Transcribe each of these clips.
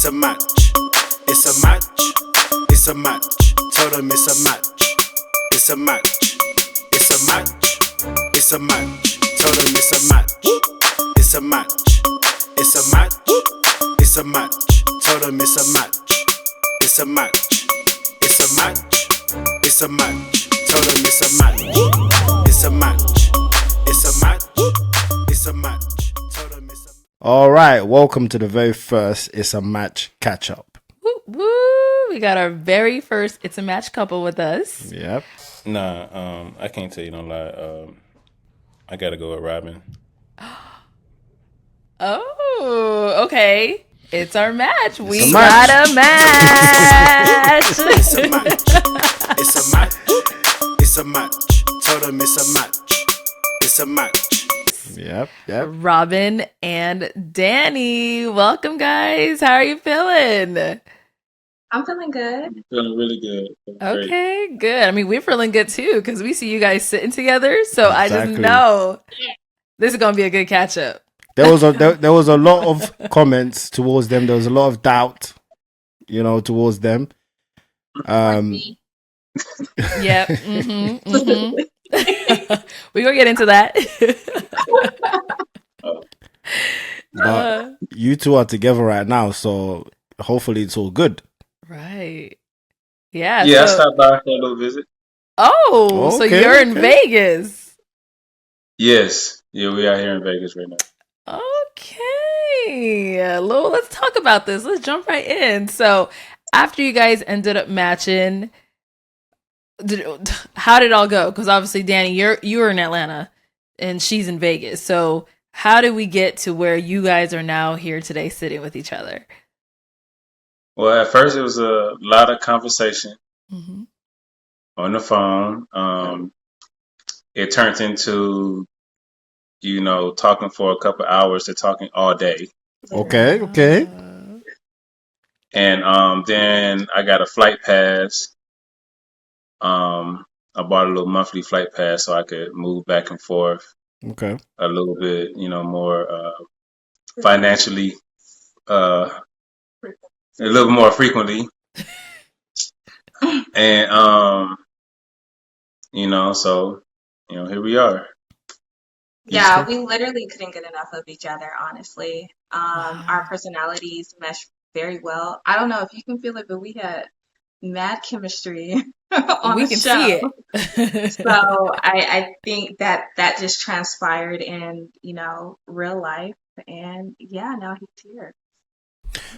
It's a match. It's a match. It's a match. Tell them it's a match. It's a match. It's a match. It's a match. Tell them it's a match. It's a match. It's a match. It's a match. Tell them it's a match. It's a match. It's a match. It's a match. Tell them it's a match. It's a match. It's a match. It's a match. Tell them it's a match. All right, welcome to the very first It's a Match catch up. Woo, woo. We got our very first It's a Match couple with us. Yep. Nah, I can't tell you no lie. I gotta go with Robin. Oh, okay. It's our match. We a got match. a match. It's a match. It's a match. It's a match. Tell them it's a match. It's a match. Yep. Robin and Danny. Welcome, guys. How are you feeling? I'm feeling good. Feeling really good. Feeling great. Okay, good. I mean, we're feeling good too because we see you guys sitting together. So I just Exactly. know this is going to be a good catch up. There was a lot of comments towards them. There was a lot of doubt, towards them. Yep. We're going to get into that. But you two are together right now, so hopefully it's all good. Right. Yeah. Yeah, I so- stopped by for a little visit. Oh, so Okay, you're in okay. Vegas. Yes. Yeah, we out here in Vegas right now. Okay. Well, let's talk about this. Let's jump right in. So, after you guys ended up matching, how did it all go? Because obviously, Danny, you were in Atlanta and she's in Vegas. So, how did we get to where you guys are now here today sitting with each other? Well, at first it was a lot of conversation Mm-hmm. on the phone. It turned into, talking for a couple hours to talking all day. Okay. And then I got a flight pass. I bought a little monthly flight pass so I could move back and forth Okay. a little bit, more financially, a little more frequently. And, so, here we are. Yeah, we literally couldn't get enough of each other, honestly. Our personalities mesh very well. I don't know if you can feel it, but we had mad chemistry on We the can show. see it. So I think that just transpired in, real life. And yeah, now he's here.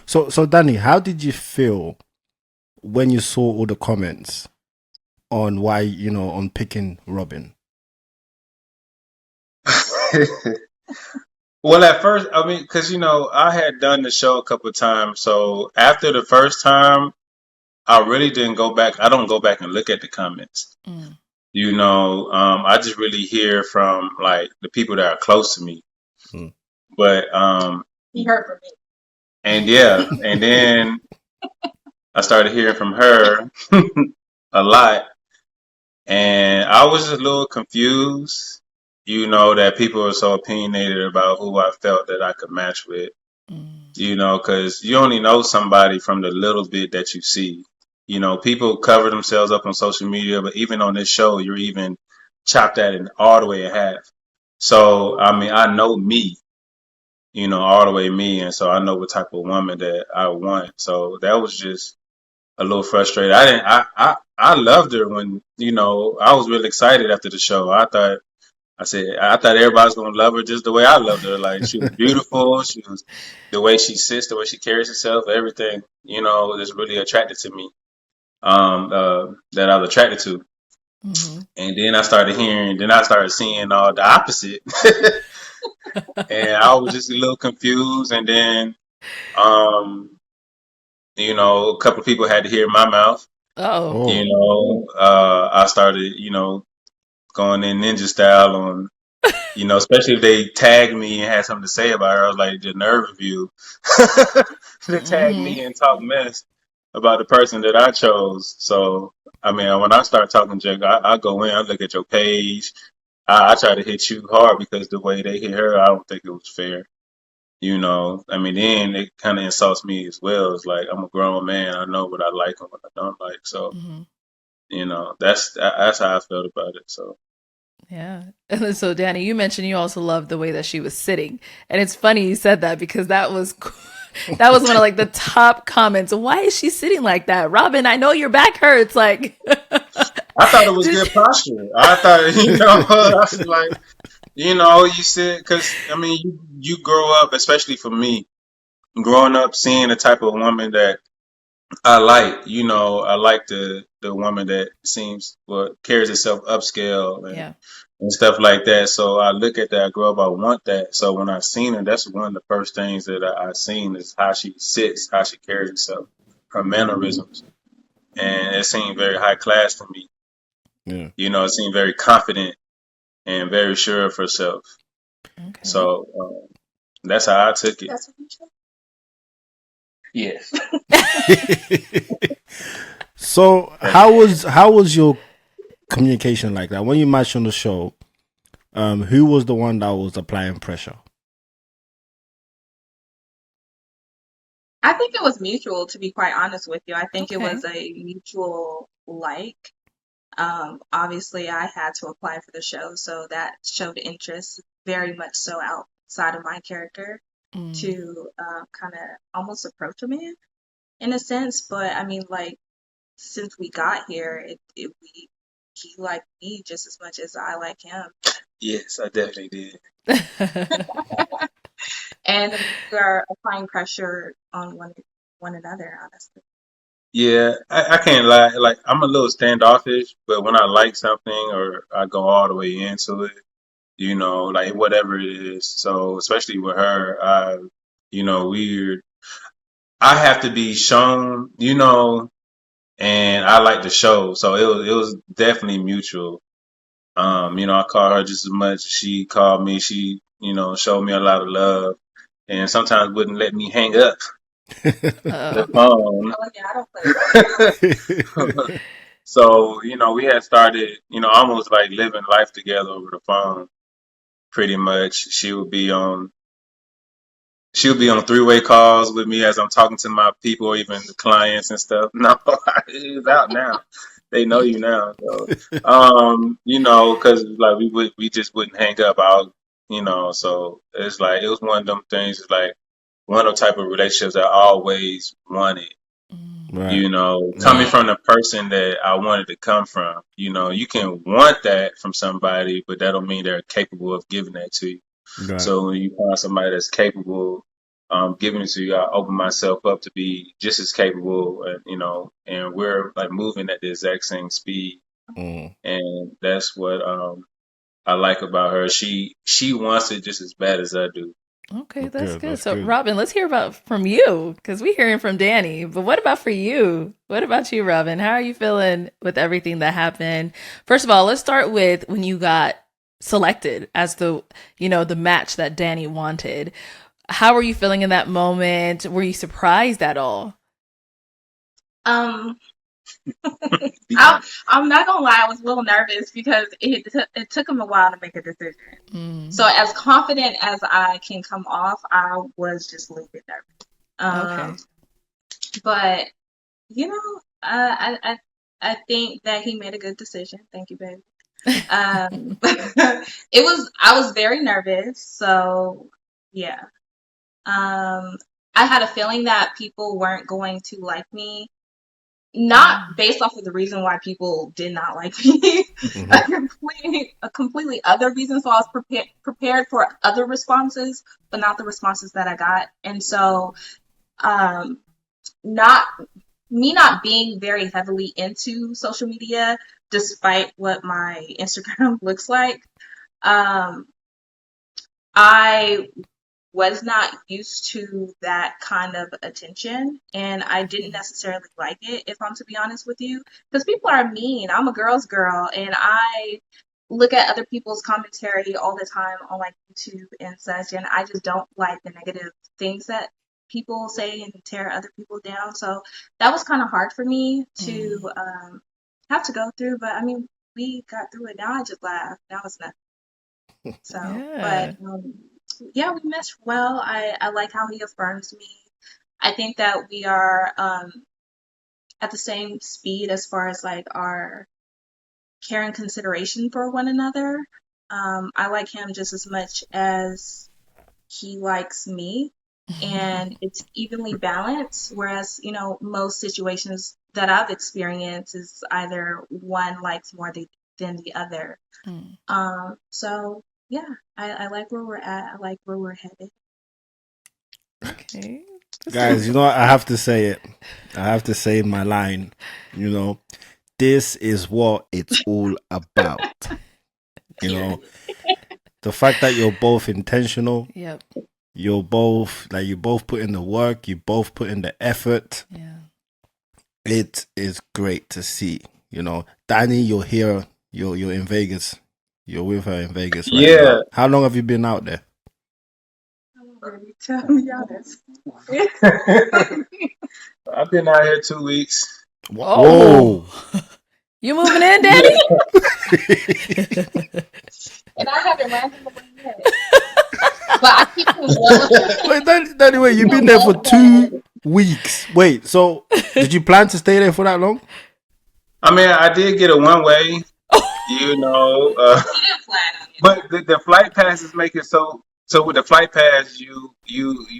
So Danny, how did you feel when you saw all the comments on why, on picking Robin? Well, at first, I mean, because, I had done the show a couple of times. So after the first time, I really didn't go back. I don't go back and look at the comments. Mm. I just really hear from like the people that are close to me. Mm. But, He heard from me. and yeah, and then I started hearing from her a lot. And I was just a little confused, that people were so opinionated about who I felt that I could match with, because you only know somebody from the little bit that you see. People cover themselves up on social media, but even on this show, you're even chopped at it all the way in half. So, I mean, I know me, all the way me. And so I know what type of woman that I want. So that was just a little frustrated. I loved her when, I was really excited after the show. I thought everybody was gonna love her just the way I loved her. Like she was beautiful. She was the way she sits, the way she carries herself, everything, is really attracted to me. That I was attracted to. Mm-hmm. And then I started seeing all the opposite. And I was just a little confused. And then, a couple of people had to hear my mouth. Oh. I started, going in ninja style on, especially if they tagged me and had something to say about her. I was like, the nerve of you to tag me and talk mess about the person that I chose. So, I mean, when I start talking junk, I go in, I look at your page. I try to hit you hard because the way they hit her, I don't think it was fair. You know, I mean, then it kind of insults me as well. It's like I'm a grown man. I know what I like and what I don't like. So, you know, that's how I felt about it. So, Yeah. And then, so Danny, you mentioned you also loved the way that she was sitting. And it's funny you said that because that was that was one of like the top comments. Why is she sitting like that? Robin, I know your back hurts. Like I thought it was good posture. I thought, you know, I was like, you know, you said, because I mean, you grow up, especially for me, growing up seeing the type of woman that I like. You know, I like the woman that seems carries herself upscale yeah. and stuff like that. So I look at that, I grow up, I want that. So when I seen her, that's one of the first things that I seen is how she sits, how she carries herself, her mannerisms, and it seemed very high class to me. Yeah. You know, it seemed very confident and very sure of herself. Okay. So that's how I took it. That's what you said. Yes. So how was your communication like that when you matched on the show? Who was the one that was applying pressure? I think it was mutual, to be quite honest with you. I think it Okay. was a mutual like. Obviously, I had to apply for the show, so that showed interest very much so outside of my character to kind of almost approach a man in a sense. But I mean, like, since we got here, he liked me just as much as I like him. Yes, I definitely did. And we are applying pressure on one another, honestly. Yeah, I can't lie. Like I'm a little standoffish, but when I like something or I go all the way into it, you know, like whatever it is. So especially with her, you know, I have to be shown, you know, and I like the show. So it was definitely mutual. You know, I call her just as much as she called me. She, you know, showed me a lot of love and sometimes wouldn't let me hang up the phone. Oh yeah, I don't play. So, you know, we had started, you know, almost like living life together over the phone, pretty much. She would be on thrway calls with me as I'm talking to my people, or even the clients and stuff. No, it's out now. They know you now. So, you know, because like we just wouldn't hang up. You know, so it's like it was one of them things. It's like one of the type of relationships I always wanted. Right. You know, coming from the person that I wanted to come from. You know, you can want that from somebody, but that don't mean they're capable of giving that to you. Right. So when you find somebody that's capable giving it to you, I open myself up to be just as capable, you know, and we're like moving at the exact same speed. And that's what I like about her. She wants it just as bad as I do. Okay, that's good. That's So, good. Robin, let's hear about from you because we're hearing from Danny. But what about for you? What about you, Robin? How are you feeling with everything that happened? First of all, let's start with when you got selected as the match that Danny wanted. How were you feeling in that moment? Were you surprised at all? I'm not gonna lie, I was a little nervous because it took him a while to make a decision. So as confident as I can come off, I was just a little bit nervous. Okay. But you know, I think that he made a good decision. Thank you, baby. I was very nervous, so yeah. I had a feeling that people weren't going to like me. Not based off of the reason why people did not like me, a completely other reason. So I was prepared for other responses, but not the responses that I got. And so, not being very heavily into social media, despite what my Instagram looks like, I was not used to that kind of attention, and I didn't necessarily like it, if I'm to be honest with you, because people are mean. I'm a girl's girl, and I look at other people's commentary all the time on like YouTube and such, and I just don't like the negative things that people say and tear other people down. So that was kind of hard for me to have to go through, but I mean, we got through it. Now I just laugh. Now it's nothing. So, Yeah. but yeah, we mesh well. I like how he affirms me. I think that we are at the same speed as far as like our care and consideration for one another. I like him just as much as he likes me, and it's evenly balanced. Whereas, most situations that I've experienced is either one likes more than the other. So yeah, I like where we're at. I like where we're headed. Okay. Guys, I have to say it. I have to say my line. This is what it's all about. The fact that you're both intentional. Yep. You both put in the work. You both put in the effort. Yeah. It is great to see. Danny, you're here. You're in Vegas. You're with her in Vegas right now. How long have you been out there? Tell me honest. I've been out here 2 weeks. Whoa. You moving in, Daddy? And I haven't randomly yet. But I keep it Wait, Danny, wait, you've been there for 2 weeks. Wait, so did you plan to stay there for that long? I mean, I did get a one-way, but the flight passes make it so with the flight pass, you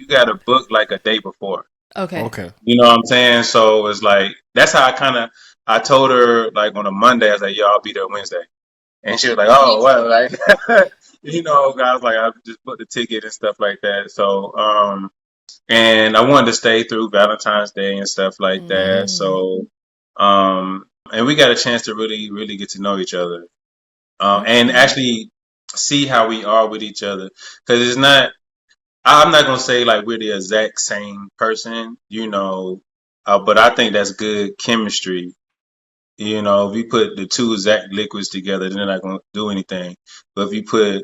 got to book like a day before. Okay. You know what I'm saying? So it's like, that's how I told her like on a Monday, I was like, yo, I'll be there Wednesday. And she was like, oh, well, like, I was like, I just booked the ticket and stuff like that. So, and I wanted to stay through Valentine's Day and stuff like that. So, and we got a chance to really, really get to know each other. And actually see how we are with each other. Cause I'm not going to say like we're the exact same person, but I think that's good chemistry. If you put the two exact liquids together, they're not going to do anything. But if you put,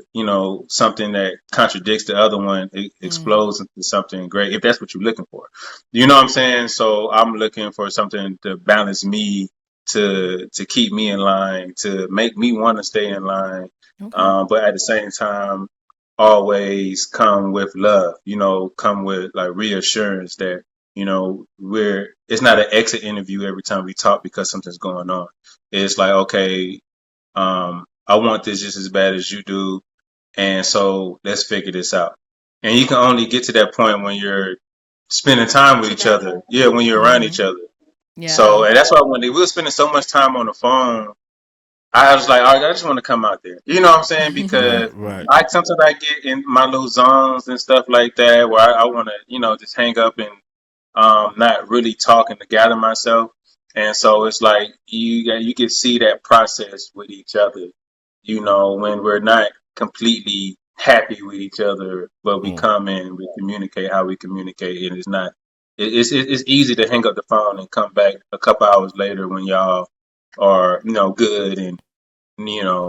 something that contradicts the other one, it explodes into something great, if that's what you're looking for. You know what I'm saying? So I'm looking for something to balance me, to keep me in line, to make me want to stay in line. Okay. But at the same time, always come with love, come with like reassurance that, it's not an exit interview every time we talk because something's going on. It's like, okay, I want this just as bad as you do. And so let's figure this out. And you can only get to that point when you're spending time with each other. Yeah. When you're around each other. Yeah. So, and that's why when we were spending so much time on the phone, I was like, all right, I just want to come out there. You know what I'm saying? Because Right. sometimes I get in my little zones and stuff like that where I want to, just hang up and not really talking to gather myself. And so it's like you can see that process with each other, when we're not completely happy with each other, but we come in, we communicate how we communicate, and it's easy to hang up the phone and come back a couple hours later when y'all are good and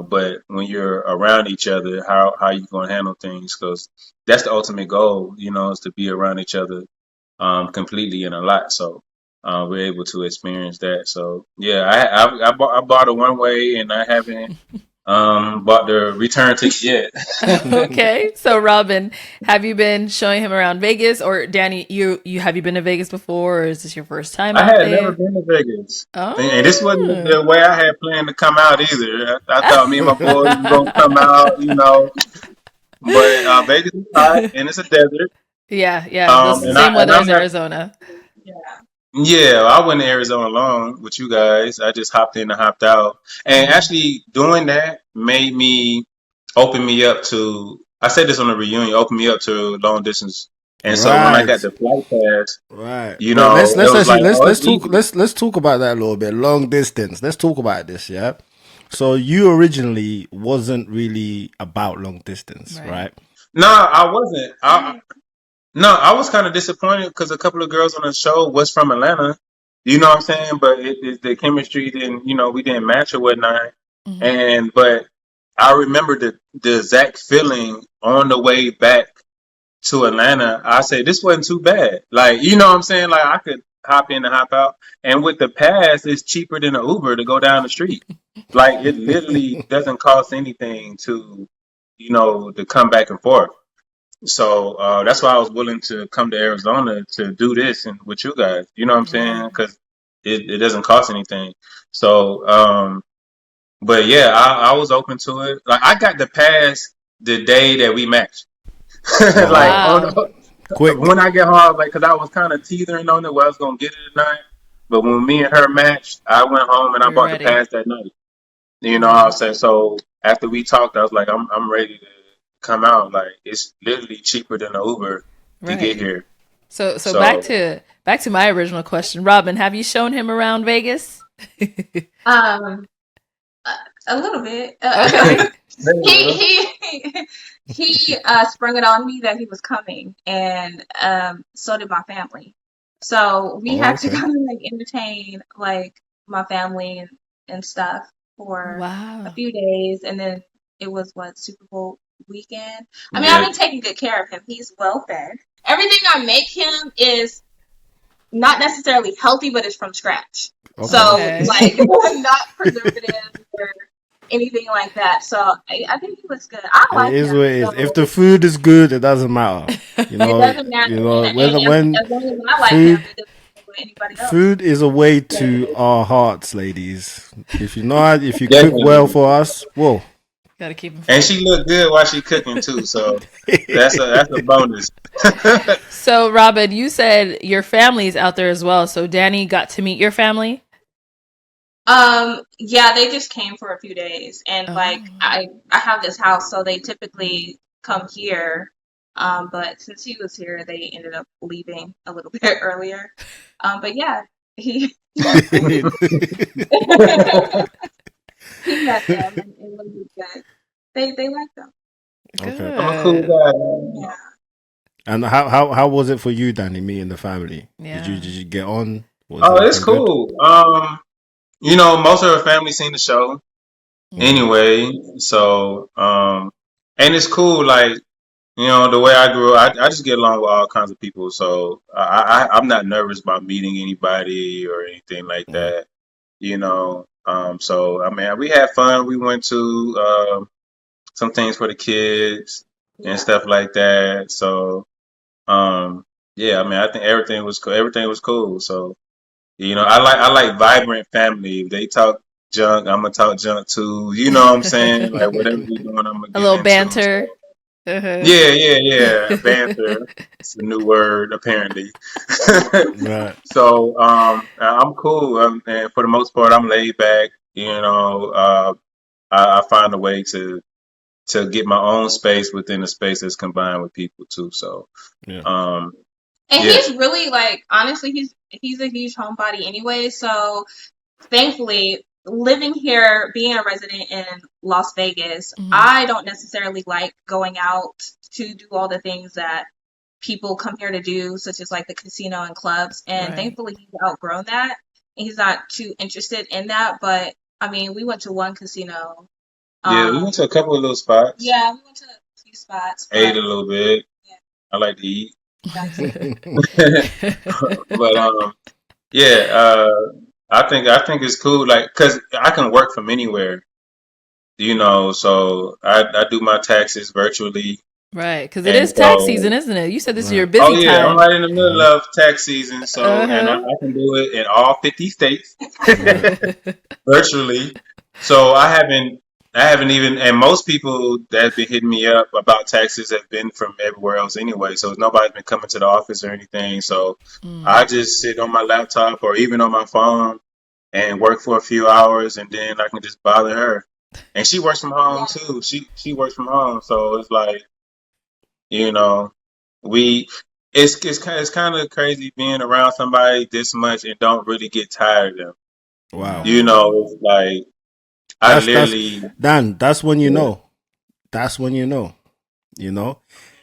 but when you're around each other, how you gonna handle things? Because that's the ultimate goal, is to be around each other completely and a lot. So we're able to experience that. So yeah, I bought a one way and I haven't bought the return ticket yet. Okay. So Robin, have you been showing him around Vegas, or Danny, you have you been to Vegas before, or is this your first time I out had there? never been to Vegas. Oh. And this wasn't the way I had planned to come out either. I thought me and my boys were gonna come out, But Vegas is hot and it's a desert. Yeah, the same weather as Arizona. Yeah, I went to Arizona alone with you guys. I just hopped in and hopped out. And actually doing that made me open me up to, I said this on the reunion, open me up to long distance. And so when I got the flight pass, right. Let's talk about that a little bit. Long distance. Let's talk about this, yeah? So you originally wasn't really about long distance, right? No, I wasn't. No, I was kind of disappointed because a couple of girls on the show was from Atlanta. You know what I'm saying? But the chemistry didn't, we didn't match or whatnot. But I remember the exact feeling on the way back to Atlanta. I said, this wasn't too bad. Like, you know what I'm saying? Like, I could hop in and hop out. And with the pass, it's cheaper than an Uber to go down the street. Like, it literally doesn't cost anything to, to come back and forth. So that's why I was willing to come to Arizona to do this and with you guys. You know what I'm saying? Because it doesn't cost anything. So, but yeah, I was open to it. Like I got the pass the day that we matched. Like Wow. Quick. when I get home, like because I was kind of teetering on it where I was gonna get it tonight. But when me and her matched, I went home and I You're bought the ready. pass that night. You know what I'm saying? So after we talked, I was like, I'm ready to come out. Like it's literally cheaper than an Uber to get Right. here. So back to my original question, Robin. Have you shown him around Vegas? Um, a little bit. Okay. He sprung it on me that he was coming, and so did my family. So we had to kind of like entertain like my family and stuff for a Wow. few days, and then it was what, Super Bowl weekend. I mean, I've been taking good care of him. He's well fed. Everything I make him is not necessarily healthy, but it's from scratch. Okay. So Okay. like not preservatives or anything like that. So I think he was good. I like It is him. what it is. So If the food is good, it doesn't matter. You it know, doesn't matter. you know And when as long as I like food him, it doesn't matter with anybody else. food is a way to our hearts, ladies. If you know, if you cook Definitely. well for us, whoa. Gotta keep him. And she looked good while she cooking too, so that's a bonus. So, Robin, you said your family's out there as well. So, Danny got to meet your family. Yeah, they just came for a few days, and like I have this house, so they typically come here. But since he was here, they ended up leaving a little bit earlier. But yeah, he he met them, and it was good. They liked them. Okay. I'm a cool guy. Yeah. And how was it for you, Danny, meeting the family? Yeah. Did you get on? Was Oh, it's everything good? cool. You know, most of her family seen the show anyway, so and it's cool. Like you know, the way I grew up, I just get along with all kinds of people, so I'm not nervous about meeting anybody or anything like that. You know, so I mean, we had fun. We went to some things for the kids and stuff like that. So yeah, I mean, I think everything was cool. Everything was cool. So you know, I like vibrant family. If they talk junk, I'm gonna talk junk too. You know what I'm saying? Like whatever we doing, I'm gonna A get little into. banter. So, yeah. Banter. It's a new word apparently. Right. So I'm cool, and for the most part, I'm laid back. You know, I find a way to get my own space within a space that's combined with people too. So Yeah. And Yeah. he's really like, honestly, he's a huge homebody anyway. So thankfully, living here, being a resident in Las Vegas, I don't necessarily like going out to do all the things that people come here to do, such as like the casino and clubs. And thankfully, he's outgrown that. And he's not too interested in that. But I mean, we went to one casino. Yeah, we went to a couple of little spots. Yeah, we went to a few spots. Ate a little bit. Yeah. I like to eat. But I think it's cool, like, cause I can work from anywhere, you know. So I do my taxes virtually. Right, because it is tax season, isn't it? You said this is your busy Oh yeah, time. I'm right in the middle of tax season, so and I can do it in all 50 states virtually. So I haven't even, and most people that have been hitting me up about taxes have been from everywhere else anyway. So nobody's been coming to the office or anything. So I just sit on my laptop or even on my phone and work for a few hours, and then I can just bother her. And she works from home too. She works from home, so it's like, you know, it's kind of crazy being around somebody this much and don't really get tired of them. Wow. You know, it's like Dan, that's when you know. That's when you know. You know?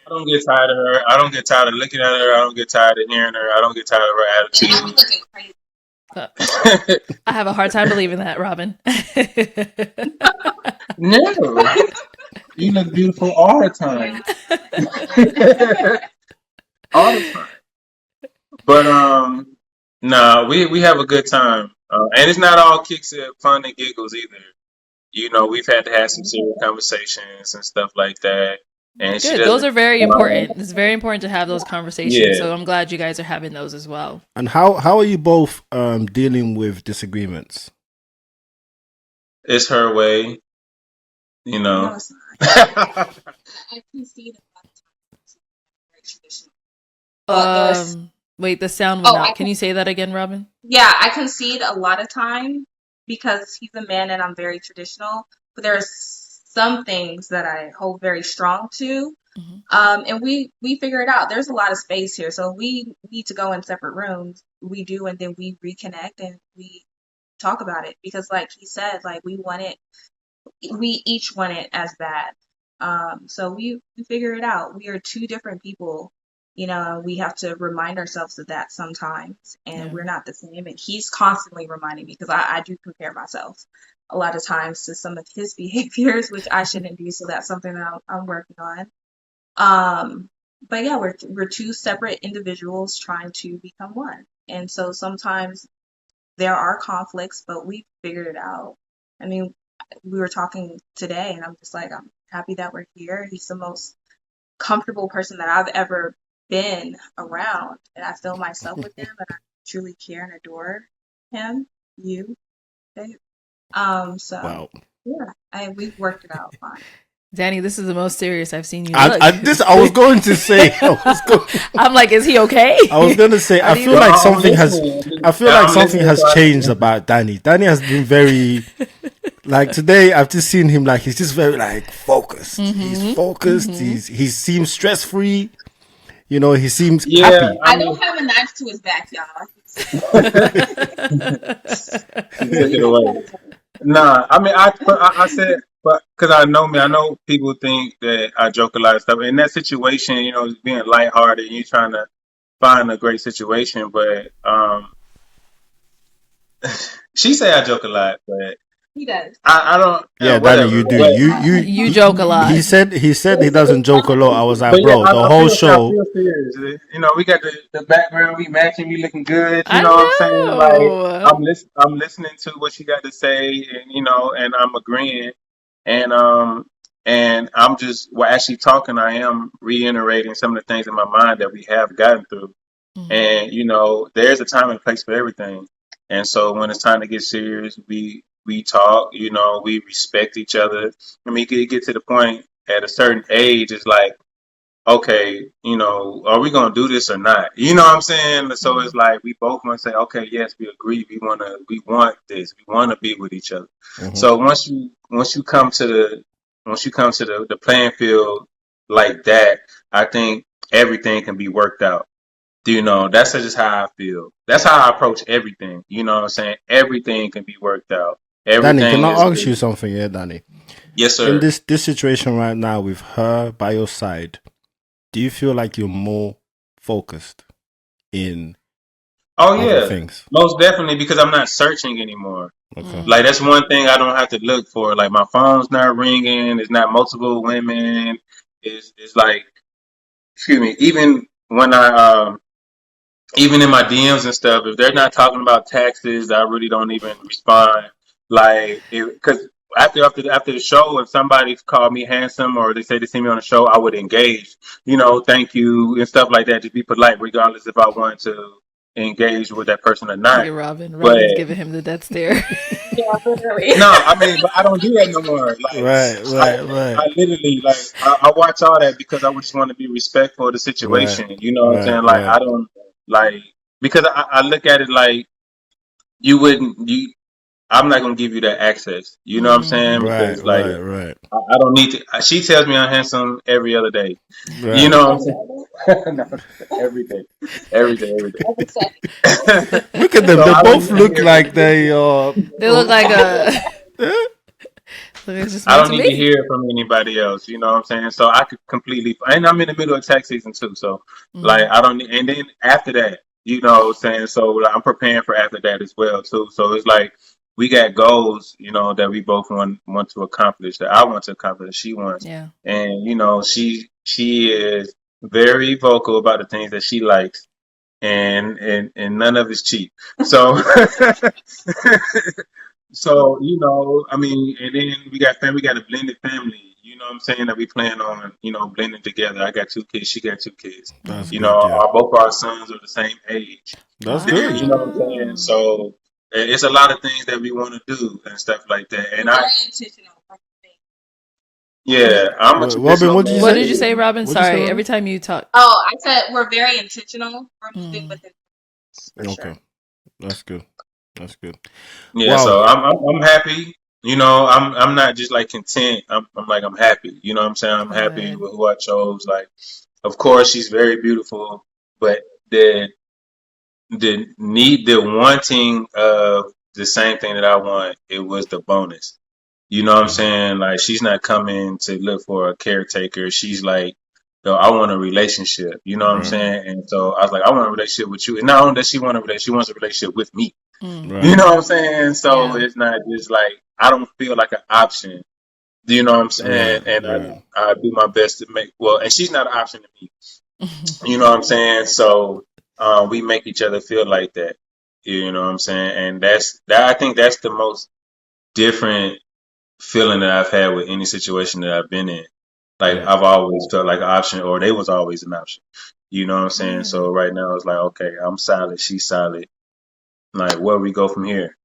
I don't get tired of her. I don't get tired of looking at her. I don't get tired of hearing her. I don't get tired of her attitude. And I be looking crazy. I have a hard time believing that, Robin. No. You look beautiful all the time. All the time. But nah, we have a good time. And it's not all kicks and fun and giggles either. You know, we've had to have some serious conversations and stuff like that. And Good. Those are very important. It's very important to have those conversations. Yeah. So I'm glad you guys are having those as well. And how are you both dealing with disagreements? It's her way, you know. No, I can see the traditional. Wait, the sound went out. Can you say that again, Robin? Yeah, I concede a lot of time because he's a man and I'm very traditional. But there are some things that I hold very strong to. And we figure it out. There's a lot of space here. So we need to go in separate rooms. We do, and then we reconnect and we talk about it. Because like he said, like we each want it as bad. So we figure it out. We are two different people. You know, we have to remind ourselves of that sometimes, and we're not the same. And he's constantly reminding me because I do compare myself a lot of times to some of his behaviors, which I shouldn't do. So that's something that I'm working on. But yeah, we're two separate individuals trying to become one. And so sometimes there are conflicts, but we figured it out. I mean, we were talking today, and I'm just like, I'm happy that we're here. He's the most comfortable person that I've ever been around, and I feel myself with him, and I truly care and adore him. You, babe. So wow. Yeah, we've worked it out fine. Danny, this is the most serious I've seen you look. I was going to say. I'm like, is he okay? I was going to say. I feel like something has changed about Danny. Danny has been very. Like today, I've just seen him like he's just very like focused. He's focused. He seems stress free. You know, he seems happy. I don't have a knife to his back, y'all. Take it away. Nah, I mean, I said, but because I know people think that I joke a lot of stuff. In that situation, you know, being lighthearted, and you trying to find a great situation, but she say I joke a lot, but he does. I don't. Yeah, Danny, you do. You joke a lot. He said he doesn't joke a lot. I was like, bro, the whole show. I feel serious. You know, we got the background, we matching, we looking good. You know what I'm saying? Like I'm listening to what she got to say, and you know, and I'm agreeing, and I'm just actually talking. I am reiterating some of the things in my mind that we have gotten through, and you know, there's a time and place for everything. And so when it's time to get serious, we talk, you know, we respect each other. I mean, it get to the point at a certain age, it's like, okay, you know, are we going to do this or not? You know what I'm saying? So it's like, we both want to say, okay, yes, we agree. We want this. We want to be with each other. So once you come to the playing field like that, I think everything can be worked out. You know, that's just how I feel. That's how I approach everything. You know what I'm saying? Everything can be worked out. Danny, can I ask you something here, Danny? Yes, sir. In this situation right now with her by your side, do you feel like you're more focused in things? Most definitely, because I'm not searching anymore. Okay. Like, that's one thing I don't have to look for. Like, my phone's not ringing. It's not multiple women. It's like, excuse me, even when even in my DMs and stuff, if they're not talking about taxes, I really don't even respond. Like, because after the show, if somebody called me handsome or they say they see me on the show, I would engage. You know, thank you and stuff like that. Just be polite, regardless if I want to engage with that person or not. Look at Robin's giving him the death stare. Yeah, literally. No, I mean, but I don't do that no more. Like, right. I literally, like, I watch all that because I just want to be respectful of the situation. You know what I'm saying? Like, I don't. Like, because I look at it like I'm not gonna give you that access. You know what I'm saying? Because right. I don't need to. She tells me I'm handsome every other day. Right. You know what I'm saying? No, every day. Look at them. They both look like they look like a. I don't need to hear from anybody else. You know what I'm saying? So I could completely, and I'm in the middle of tax season too. So like, I don't need, and then after that, you know what I'm saying? So I'm preparing for after that as well too. So it's like, we got goals, you know, that we both want to accomplish, that I want to accomplish, she wants. Yeah. And, you know, she is very vocal about the things that she likes, and none of it's cheap. So So, I mean, and then we got family, we got a blended family, you know what I'm saying, that we plan on, blending together. I got 2 kids, she got 2 kids. That's good. Yeah, Both our sons are the same age. that's You good. know what I'm saying? So it's a lot of things that we want to do and stuff like that. And Very intentional. I'm a Robin, traditional what did you man. What say? did you say, Robin? What'd you say, Sorry, Robin? every time you talk. Oh, I said we're very intentional. We're moving within for Okay, sure. that's good. That's good. Yeah, Wow. so I'm happy. I'm not just like content. I'm happy. You know what I'm saying? I'm happy Good. with who I chose. Like, of course, she's very beautiful, but the the wanting of the same thing that I want, it was the bonus. You know what I'm saying? Like, she's not coming to look for a caretaker. She's like, yo, I want a relationship. You know what I'm Right. saying? And so I was like, I want a relationship with you. And not only does she want a relationship, she wants a relationship with me. Mm. Right. You know what I'm saying? So Yeah. it's not just like, I don't feel like an option. Do you know what I'm saying? Right. And Right. I do my best to make, well, and she's not an option to me. You know what I'm saying? So we make each other feel like that. You know what I'm saying? And I think that's the most different feeling that I've had with any situation that I've been in. Like, Right. I've always felt like an option, or they was always an option. You know what I'm saying? Yeah. So right now it's like, okay, I'm solid, she's solid. Like, where we go from here?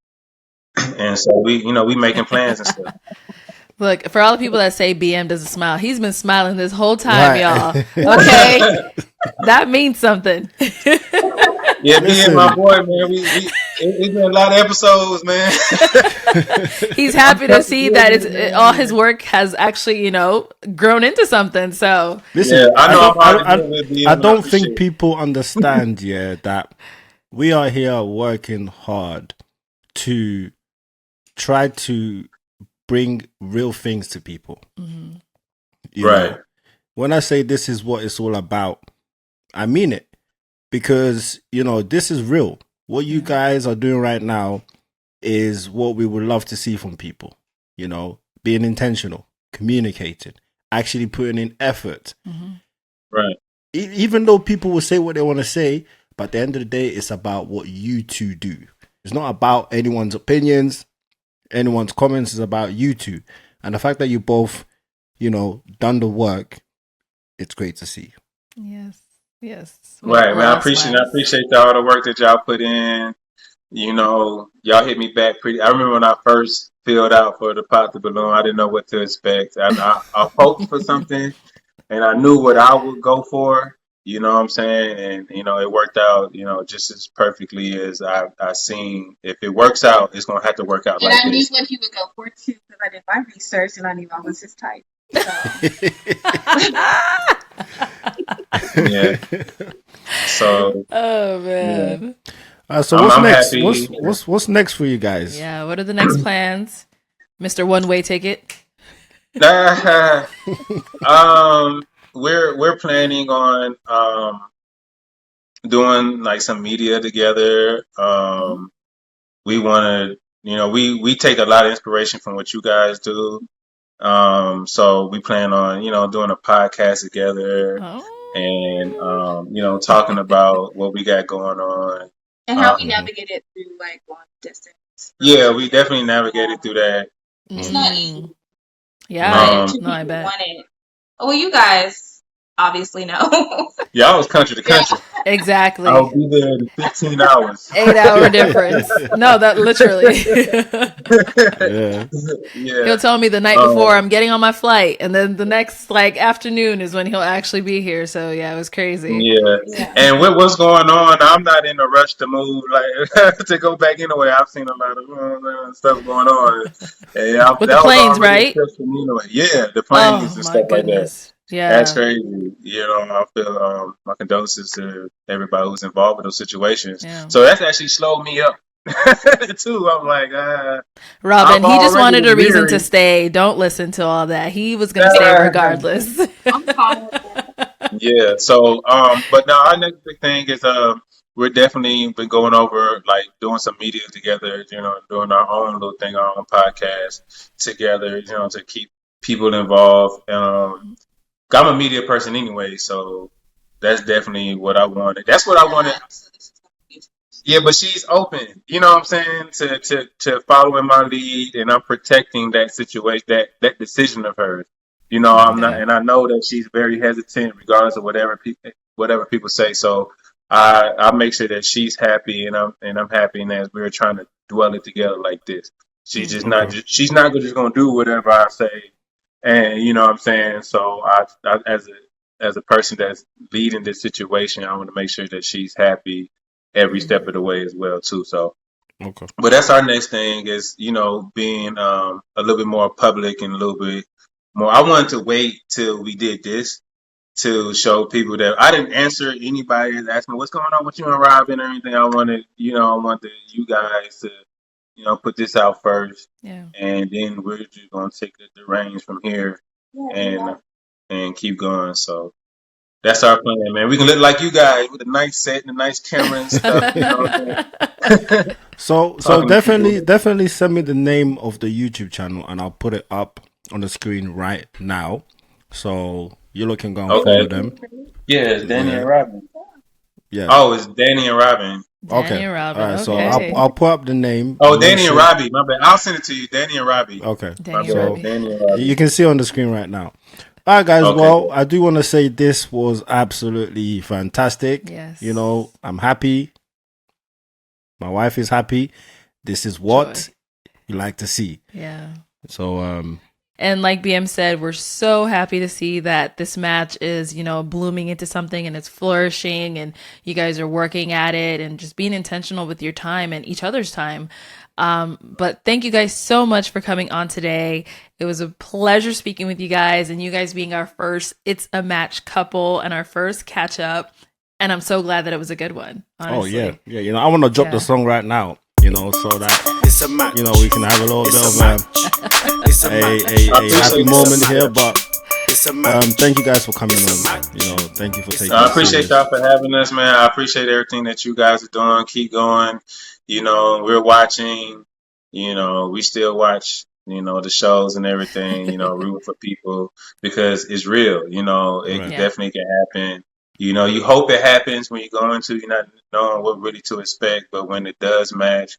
And so we making plans and stuff. Look, for all the people that say BM doesn't smile, he's been smiling this whole time, Right. y'all. Okay? That means something. Yeah, me and Listen. my boy, man, it's been a lot of episodes, man. He's happy to see that all his work has actually, grown into something. So, Listen. Yeah, I I know don't. I'm hard to deal with, I BM, and I don't think appreciate it. people understand. Yeah, that we are here working hard to try to bring real things to people. You Right. know, when I say this is what it's all about, I mean it, because this is real. What you guys are doing right now is what we would love to see from people. Being intentional, communicating, actually putting in effort. Right. Even though people will say what they want to say, but at the end of the day, it's about what you two do. It's not about anyone's opinions, anyone's comments. It's about you two. And the fact that you both, done the work, it's great to see. yes. Right, man. I Love appreciate all the work that y'all put in. Y'all hit me back pretty. I remember when I first filled out for the Pop the Balloon, I didn't know what to expect. I hoped for something, and I knew what I would go for. You know what I'm saying? And it worked out. Just as perfectly as I seen. If it works out, it's gonna have to work out And like I knew this. what he would go for too, because I did my research and I knew I was his type. So Yeah. So Oh man. So I'm what's next? happy. What's next for you guys? Yeah. What are the next plans, Mr. One Way Ticket? We're planning on doing like some media together. We want to, we take a lot of inspiration from what you guys do. So we plan on, doing a podcast together Oh. and, talking about what we got going on. and how we navigated through like long distance. Yeah, we definitely navigated through that. It's not easy. Yeah. Two No, I people bet. want it. Well, you guys obviously know. Yeah, I was country to country. Exactly. I'll be there in 15 hours. 8-hour difference. No, that literally. Yeah. Yeah. He'll tell me the night before I'm getting on my flight, and then the next afternoon is when he'll actually be here. So yeah, it was crazy. Yeah. And with what's going on, I'm not in a rush to move, like to go back anyway. I've seen a lot of stuff going on. And With the planes, right? Yeah, the planes Oh and my stuff like that. goodness. Yeah. That's crazy. I feel my condolences to everybody who's involved in those situations. Yeah. So that's actually slowed me up too. I'm like, Robin, I'm he just wanted a already reason weary. to stay. Don't listen to all that. He was going to stay regardless. I'm fine with that. Yeah. So, but now our next big thing is we're definitely been going over like doing some media together. Doing our own little thing, our own podcast together. To keep people involved. I'm a media person anyway, so that's definitely what I wanted. That's what I wanted. Yeah, but she's open. You know what I'm saying? To following my lead, and I'm protecting that situation, that decision of hers. You know, I'm not, Okay. and I know that she's very hesitant, regardless of whatever people say. So I make sure that she's happy, and I'm happy, and as we're trying to dwell it together like this. She's just not Okay. she's not just gonna do whatever I say, and you know what I'm saying. So I as a person that's leading this situation, I want to make sure that she's happy every step of the way as well too. So, Okay. but that's our next thing is being a little bit more public and a little bit more. I wanted to wait till we did this to show people that I didn't answer anybody that asked me what's going on with you and Robin or anything. I wanted you guys to put this out first, Yeah. and then we're just gonna take the reins from here and keep going. So. That's our plan, man. We can look like you guys with a nice set and a nice camera and stuff. You know what I'm saying? So Talking to people. definitely send me the name of the YouTube channel and I'll put it up on the screen right now. So you look and go and follow them. Yeah, it's Danny Yeah. and Robin. Yeah. Oh, it's Danny and Robin. Danny Okay. and Robin. All right. So Okay. I'll put up the name. Oh, and make Danny and sure- Robbie. My bad. I'll send it to you. Danny and Robbie. Okay. Danny My and bad. Robbie. Danny and Robbie. You can see on the screen right now. All right, guys. Okay. Well, I do want to say this was absolutely fantastic. Yes. You know, I'm happy. My wife is happy. This is what Joy. you like to see. Yeah. So, And like BM said, we're so happy to see that this match is, blooming into something and it's flourishing and you guys are working at it and just being intentional with your time and each other's time. But thank you guys so much for coming on today. It was a pleasure speaking with you guys and you guys being our first It's a Match couple and our first catch up. And I'm so glad that it was a good one. Honestly. oh, yeah. Yeah. I want to drop Yeah. the song right now, so that, It's a match. we can have a little bit It's of a match. It's a a match. happy moment here. But It's a match. thank you guys for coming It's a on. match. Thank you for taking I it appreciate serious. y'all for having us, man. I appreciate everything that you guys are doing. Keep going. We're watching. We still watch. The shows and everything. Rooting for people because it's real. It Right. Yeah. definitely can happen. You hope it happens when you go into you're not knowing what really to expect, but when it does match,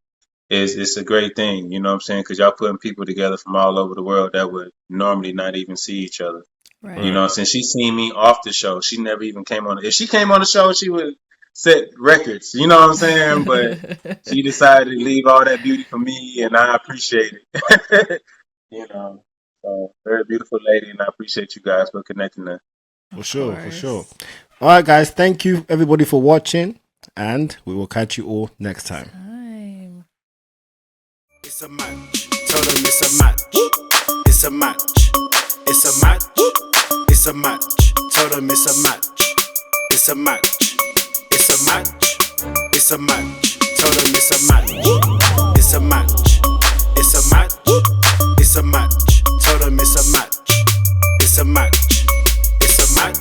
it's a great thing. You know what I'm saying? Because y'all putting people together from all over the world that would normally not even see each other. Right. Since she seen me off the show, she never even came on. If she came on the show, she would set records. You know what I'm saying? But she decided to leave all that beauty for me, and I appreciate it. So very beautiful lady, and I appreciate you guys for connecting us. For sure. course. All right, guys. Thank you, everybody, for watching. And we will catch you all next time. Time. It's a match. Tell them it's a match. It's a match. It's a match. It's a match. Tell them it's a match. It's a match. It's a match. It's a match. Tell them it's a match. It's a match. It's a match. It's a match. Tell them it's a match. It's a match. It's a match.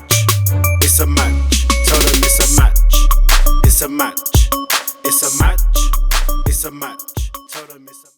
It's a match. Tell them it's a match. It's a match. It's a match. It's a match. Tell them it's a